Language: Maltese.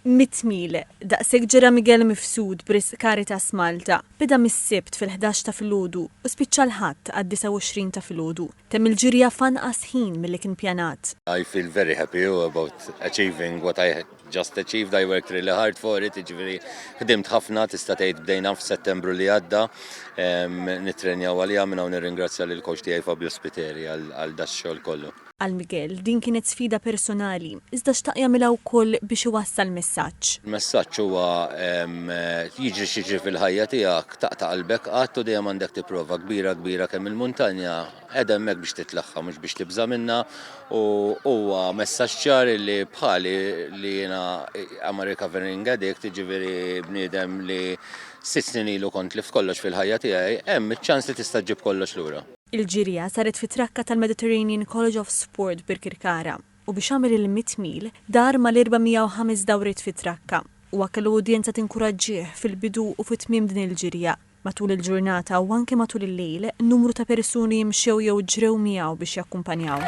100 mil daqshekk ġara Miguel mifsud b'Risk Caritas Malta. Beda mis-sibt fil-11 ta' filgħodu u spiċċa l-ħadd għad-29 ta' filgħodu. Temm il-ġirja f'anqas ħin milli kien pjanat. I feel very happy about achieving what I just achieved. I worked really hard for it. Ġifieri ħdimt ħafna, tista' tgħid bdejna f'Settembru li għadda. Nitrenjaw għalija minn hawn nirringrazzja lil coach tiegħi Fabio Spiteri għal dax-xogħol kollu. Għal Miguel din kienet sfida personali, iżda xtaq jagħmilha wkoll biex iwassal messaġġ. Il-messaġġ huwa jiġri xi fil-ħajja tiegħek taqta' qalbek qatt u dejjem għandek tipprova kbira kemm il-muntanja qiegħda hemmhekk biex titlagħha mhux biex tibża minnha u huwa messaġġ ċar li bħali li jiena am a recovering addict, jiġifieri bniedem li 6 snin ilu kont li f'kollox fil-ħajja tiegħi hemm iċ-ċans li tista' ġġib kollox lura. Il-ġirja saret fit-trakka tal-Mediterranean College of Sport Birkirkara u biex għamel il-100 mil dar mal-405 dawriet fit-trakka u kellu udjenza tinkuraġġih fil-bidu u fit-tmiem din il-ġirja. Matul il-ġurnata u anke matul il-lejl numru ta' persuni jimxew jew ġrew miegħu biex jakkumpanjawh.